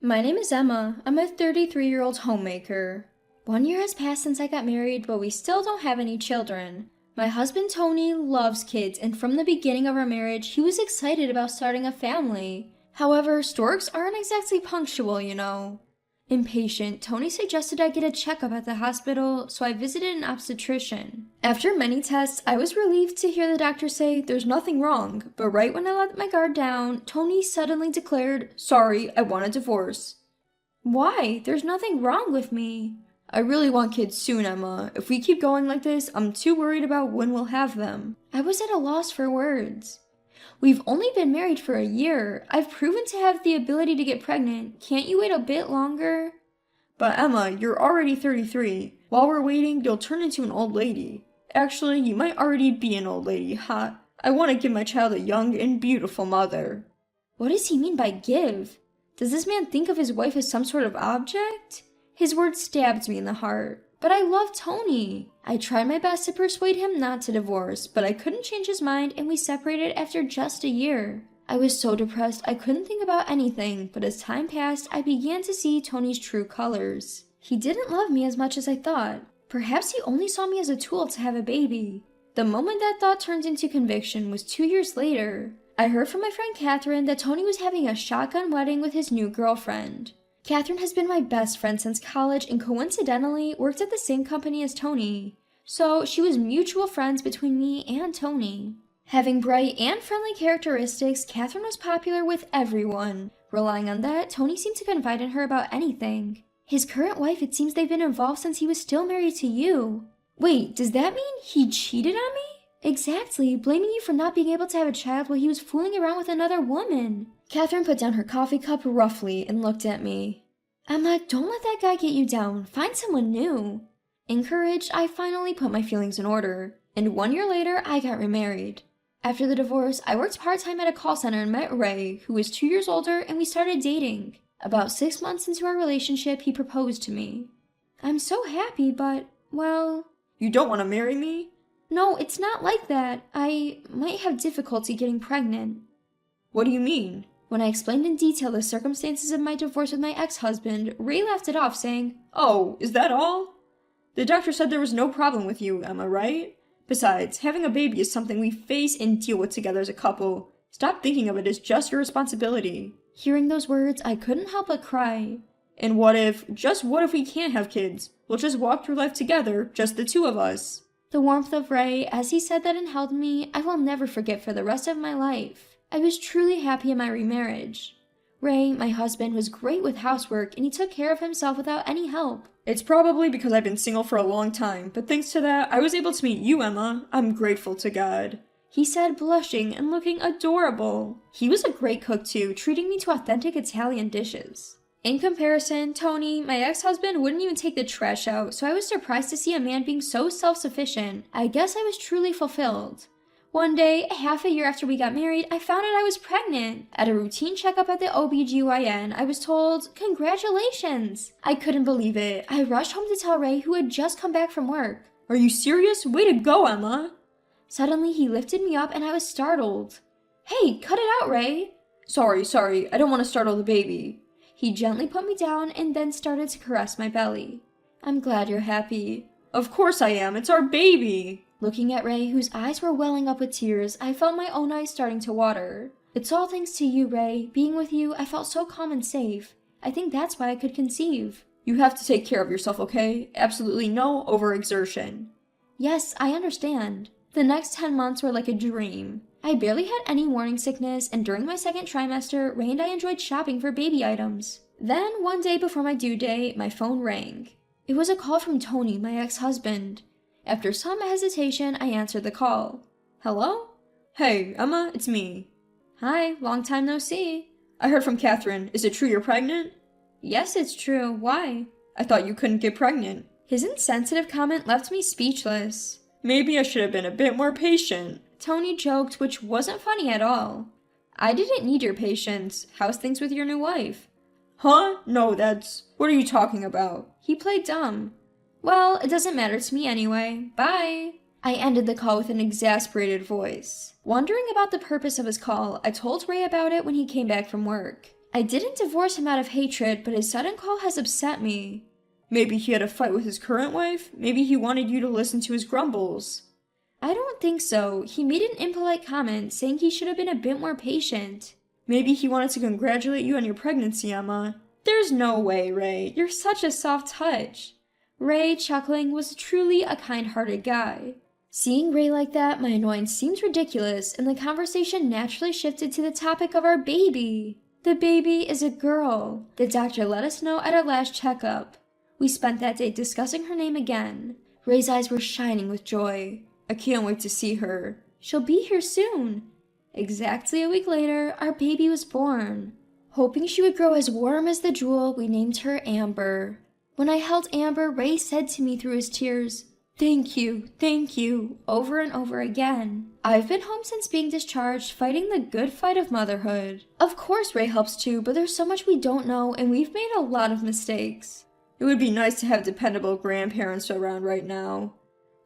My name is Emma. I'm a 33-year-old homemaker. 1 year has passed since I got married, but we still don't have any children. My husband Tony loves kids, and from the beginning of our marriage, he was excited about starting a family. However, storks aren't exactly punctual. Impatient, Tony suggested I get a checkup at the hospital, so I visited an obstetrician. After many tests, I was relieved to hear the doctor say there's nothing wrong, but right when I let my guard down, Tony suddenly declared, "Sorry, I want a divorce." Why? There's nothing wrong with me. I really want kids soon, Emma. If we keep going like this, I'm too worried about when we'll have them. I was at a loss for words. We've only been married for a year. I've proven to have the ability to get pregnant. Can't you wait a bit longer? But Emma, you're already 33. While we're waiting, you'll turn into an old lady. Actually, you might already be an old lady, ha. I want to give my child a young and beautiful mother. What does he mean by give? Does this man think of his wife as some sort of object? His words stabbed me in the heart. But I love Tony. I tried my best to persuade him not to divorce, but I couldn't change his mind and we separated after just a year. I was so depressed I couldn't think about anything, but as time passed, I began to see Tony's true colors. He didn't love me as much as I thought. Perhaps he only saw me as a tool to have a baby. The moment that thought turned into conviction was 2 years later. I heard from my friend Catherine that Tony was having a shotgun wedding with his new girlfriend. Catherine has been my best friend since college and coincidentally worked at the same company as Tony. So she was mutual friends between me and Tony. Having bright and friendly characteristics, Catherine was popular with everyone. Relying on that, Tony seemed to confide in her about anything. His current wife, it seems they've been involved since he was still married to you. Wait, does that mean he cheated on me? Exactly, blaming you for not being able to have a child while he was fooling around with another woman. Catherine put down her coffee cup roughly and looked at me. Emma, don't let that guy get you down. Find someone new. Encouraged, I finally put my feelings in order. And 1 year later, I got remarried. After the divorce, I worked part-time at a call center and met Ray, who was 2 years older, and we started dating. About 6 months into our relationship, he proposed to me. I'm so happy, but, well... You don't want to marry me? No, it's not like that. I might have difficulty getting pregnant. What do you mean? When I explained in detail the circumstances of my divorce with my ex-husband, Ray laughed it off, saying, "Oh, is that all? The doctor said there was no problem with you, Emma, right? Besides, having a baby is something we face and deal with together as a couple. Stop thinking of it as just your responsibility." Hearing those words, I couldn't help but cry. And what if we can't have kids? We'll just walk through life together, just the two of us. The warmth of Ray, as he said that and held me, I will never forget for the rest of my life. I was truly happy in my remarriage. Ray, my husband, was great with housework and he took care of himself without any help. It's probably because I've been single for a long time, but thanks to that, I was able to meet you, Emma. I'm grateful to God. He said, blushing and looking adorable. He was a great cook too, treating me to authentic Italian dishes. In comparison, Tony, my ex-husband, wouldn't even take the trash out, so I was surprised to see a man being so self-sufficient. I guess I was truly fulfilled. One day, half a year after we got married, I found out I was pregnant. At a routine checkup at the OBGYN, I was told, "Congratulations!" I couldn't believe it. I rushed home to tell Ray, who had just come back from work. Are you serious? Way to go, Emma! Suddenly, he lifted me up and I was startled. Hey, cut it out, Ray! Sorry, I don't want to startle the baby. He gently put me down and then started to caress my belly. I'm glad you're happy. Of course I am, it's our baby! Looking at Ray, whose eyes were welling up with tears, I felt my own eyes starting to water. It's all thanks to you, Ray. Being with you, I felt so calm and safe. I think that's why I could conceive. You have to take care of yourself, okay? Absolutely no overexertion. Yes, I understand. The next 10 months were like a dream. I barely had any morning sickness, and during my second trimester, Ray and I enjoyed shopping for baby items. Then, one day before my due date, my phone rang. It was a call from Tony, my ex-husband. After some hesitation, I answered the call. Hello? Hey, Emma, it's me. Hi, long time no see. I heard from Catherine. Is it true you're pregnant? Yes, it's true. Why? I thought you couldn't get pregnant. His insensitive comment left me speechless. Maybe I should have been a bit more patient. Tony joked, which wasn't funny at all. I didn't need your patience. How's things with your new wife? Huh? No, what are you talking about? He played dumb. Well, it doesn't matter to me anyway. Bye. I ended the call with an exasperated voice. Wondering about the purpose of his call, I told Ray about it when he came back from work. I didn't divorce him out of hatred, but his sudden call has upset me. Maybe he had a fight with his current wife? Maybe he wanted you to listen to his grumbles. I don't think so. He made an impolite comment, saying he should have been a bit more patient. Maybe he wanted to congratulate you on your pregnancy, Emma. There's no way, Ray. You're such a soft touch. Ray, chuckling, was truly a kind-hearted guy. Seeing Ray like that, my annoyance seemed ridiculous, and the conversation naturally shifted to the topic of our baby. The baby is a girl. The doctor let us know at our last checkup. We spent that day discussing her name again. Ray's eyes were shining with joy. I can't wait to see her. She'll be here soon. Exactly a week later, our baby was born. Hoping she would grow as warm as the jewel, we named her Amber. When I held Amber, Ray said to me through his tears, thank you, over and over again. I've been home since being discharged, fighting the good fight of motherhood. Of course Ray helps too, but there's so much we don't know, and we've made a lot of mistakes. It would be nice to have dependable grandparents around right now.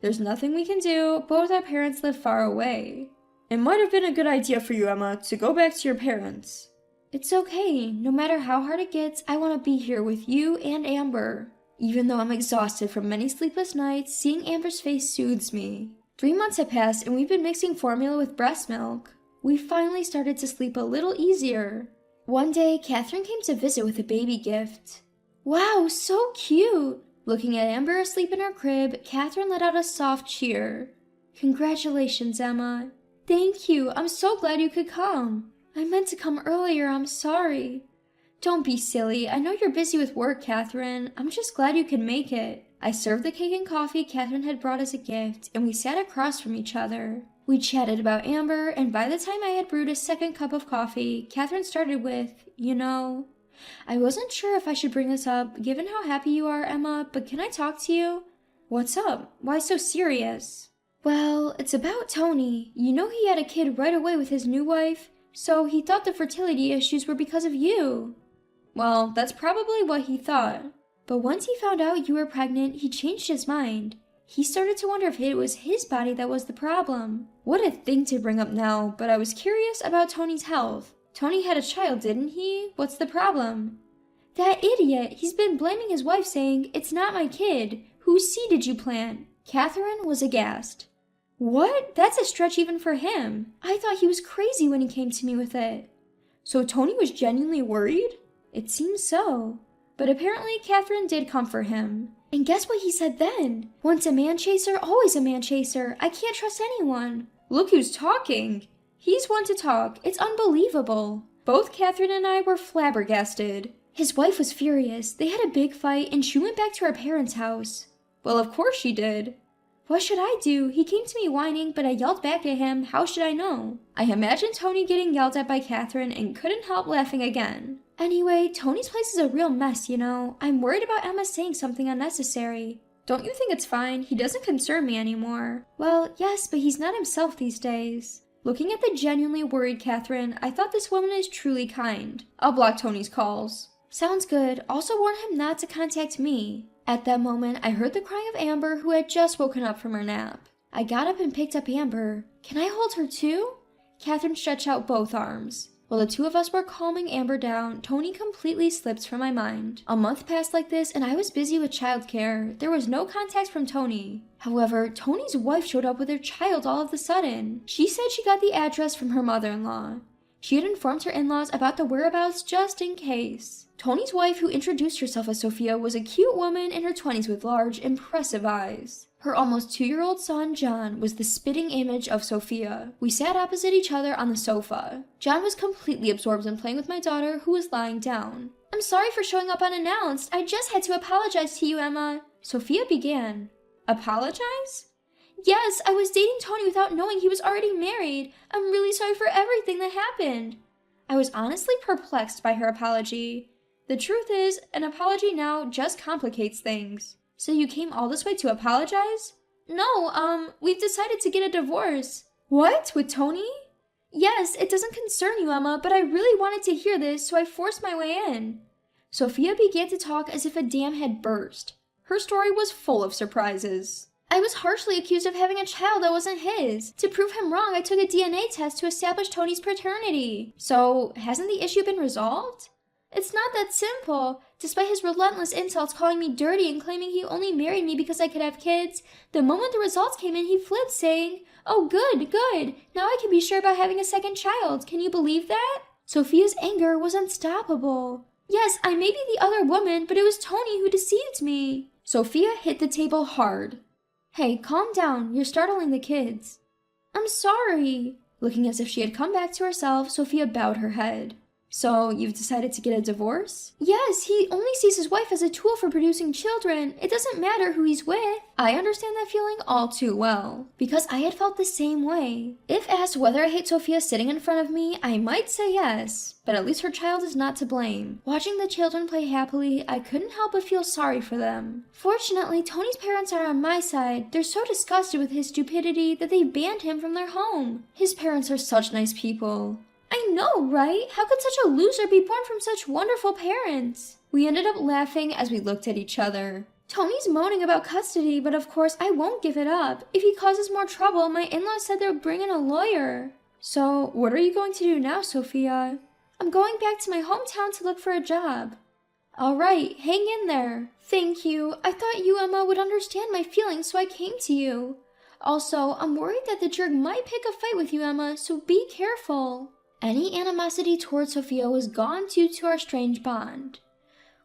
There's nothing we can do. Both our parents live far away. It might have been a good idea for you, Emma, to go back to your parents. It's okay. No matter how hard it gets, I want to be here with you and Amber. Even though I'm exhausted from many sleepless nights, seeing Amber's face soothes me. 3 months have passed and we've been mixing formula with breast milk. We finally started to sleep a little easier. One day, Catherine came to visit with a baby gift. Wow, so cute! Looking at Amber asleep in her crib, Catherine let out a soft cheer. Congratulations, Emma. Thank you. I'm so glad you could come. I meant to come earlier. I'm sorry. Don't be silly. I know you're busy with work, Catherine. I'm just glad you could make it. I served the cake and coffee Catherine had brought as a gift, and we sat across from each other. We chatted about Amber, and by the time I had brewed a second cup of coffee, Catherine started with, I wasn't sure if I should bring this up, given how happy you are, Emma, but can I talk to you? What's up? Why so serious? Well, it's about Tony. You know he had a kid right away with his new wife, so he thought the fertility issues were because of you. Well, that's probably what he thought. But once he found out you were pregnant, he changed his mind. He started to wonder if it was his body that was the problem. What a thing to bring up now, but I was curious about Tony's health. Tony had a child, didn't he? What's the problem? That idiot! He's been blaming his wife, saying, it's not my kid. Whose seed did you plant? Catherine was aghast. What? That's a stretch even for him. I thought he was crazy when he came to me with it. So Tony was genuinely worried? It seems so. But apparently Catherine did comfort him. And guess what he said then? Once a man chaser, always a man chaser. I can't trust anyone. Look who's talking. He's one to talk. It's unbelievable. Both Catherine and I were flabbergasted. His wife was furious. They had a big fight and she went back to her parents' house. Well, of course she did. What should I do? He came to me whining, but I yelled back at him. How should I know? I imagined Tony getting yelled at by Catherine and couldn't help laughing again. Anyway, Tony's place is a real mess, I'm worried about Emma saying something unnecessary. Don't you think it's fine? He doesn't concern me anymore. Well, yes, but he's not himself these days. Looking at the genuinely worried Catherine, I thought this woman is truly kind. I'll block Tony's calls. Sounds good. Also warn him not to contact me. At that moment, I heard the crying of Amber, who had just woken up from her nap. I got up and picked up Amber. Can I hold her too? Catherine stretched out both arms. While the two of us were calming Amber down, Tony completely slipped from my mind. A month passed like this and I was busy with childcare. There was no contact from Tony. However, Tony's wife showed up with her child all of a sudden. She said she got the address from her mother-in-law. She had informed her in-laws about the whereabouts just in case. Tony's wife, who introduced herself as Sophia, was a cute woman in her 20s with large, impressive eyes. Her almost 2-year-old son, John, was the spitting image of Sophia. We sat opposite each other on the sofa. John was completely absorbed in playing with my daughter, who was lying down. I'm sorry for showing up unannounced. I just had to apologize to you, Emma. Sophia began. Apologize? Yes, I was dating Tony without knowing he was already married. I'm really sorry for everything that happened. I was honestly perplexed by her apology. The truth is, an apology now just complicates things. So you came all this way to apologize? No, we've decided to get a divorce. What? With Tony? Yes, it doesn't concern you, Emma, but I really wanted to hear this, so I forced my way in. Sophia began to talk as if a dam had burst. Her story was full of surprises. I was harshly accused of having a child that wasn't his. To prove him wrong, I took a DNA test to establish Tony's paternity. So, hasn't the issue been resolved? It's not that simple. Despite his relentless insults calling me dirty and claiming he only married me because I could have kids, the moment the results came in, he flipped, saying, "Oh, good, good. Now I can be sure about having a second child. Can you believe that?" Sophia's anger was unstoppable. Yes, I may be the other woman, but it was Tony who deceived me. Sophia hit the table hard. Hey, calm down. You're startling the kids. I'm sorry. Looking as if she had come back to herself, Sophia bowed her head. So, you've decided to get a divorce? Yes, he only sees his wife as a tool for producing children. It doesn't matter who he's with. I understand that feeling all too well, because I had felt the same way. If asked whether I hate Sophia sitting in front of me, I might say yes, but at least her child is not to blame. Watching the children play happily, I couldn't help but feel sorry for them. Fortunately, Tony's parents are on my side. They're so disgusted with his stupidity that they banned him from their home. His parents are such nice people. I know, right? How could such a loser be born from such wonderful parents? We ended up laughing as we looked at each other. Tony's moaning about custody, but of course I won't give it up. If he causes more trouble, my in-laws said they'll bring in a lawyer. So, what are you going to do now, Sophia? I'm going back to my hometown to look for a job. All right, hang in there. Thank you. I thought you, Emma, would understand my feelings, so I came to you. Also, I'm worried that the jerk might pick a fight with you, Emma, so be careful. Any animosity towards Sophia was gone due to our strange bond.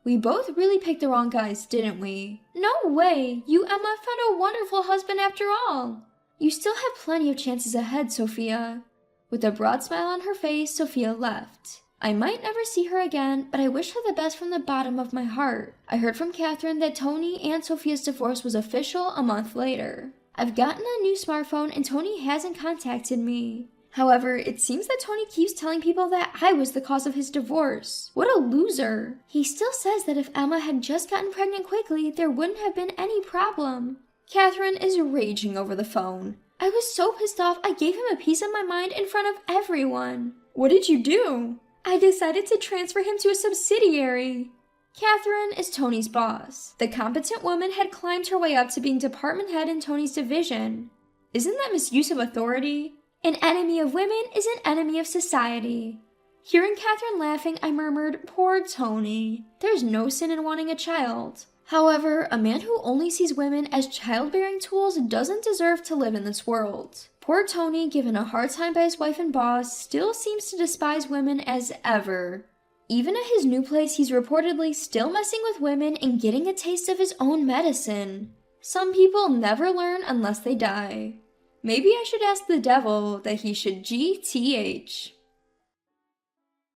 We both really picked the wrong guys, didn't we? No way! You, Emma, found a wonderful husband after all. You still have plenty of chances ahead, Sophia. With a broad smile on her face, Sophia left. I might never see her again, but I wish her the best from the bottom of my heart. I heard from Catherine that Tony and Sophia's divorce was official a month later. I've gotten a new smartphone and Tony hasn't contacted me. However, it seems that Tony keeps telling people that I was the cause of his divorce. What a loser. He still says that if Emma had just gotten pregnant quickly, there wouldn't have been any problem. Catherine is raging over the phone. I was so pissed off I gave him a piece of my mind in front of everyone. What did you do? I decided to transfer him to a subsidiary. Catherine is Tony's boss. The competent woman had climbed her way up to being department head in Tony's division. Isn't that misuse of authority? An enemy of women is an enemy of society. Hearing Catherine laughing, I murmured, poor Tony. There's no sin in wanting a child. However, a man who only sees women as childbearing tools doesn't deserve to live in this world. Poor Tony, given a hard time by his wife and boss, still seems to despise women as ever. Even at his new place, he's reportedly still messing with women and getting a taste of his own medicine. Some people never learn unless they die. Maybe I should ask the devil that he should GTH.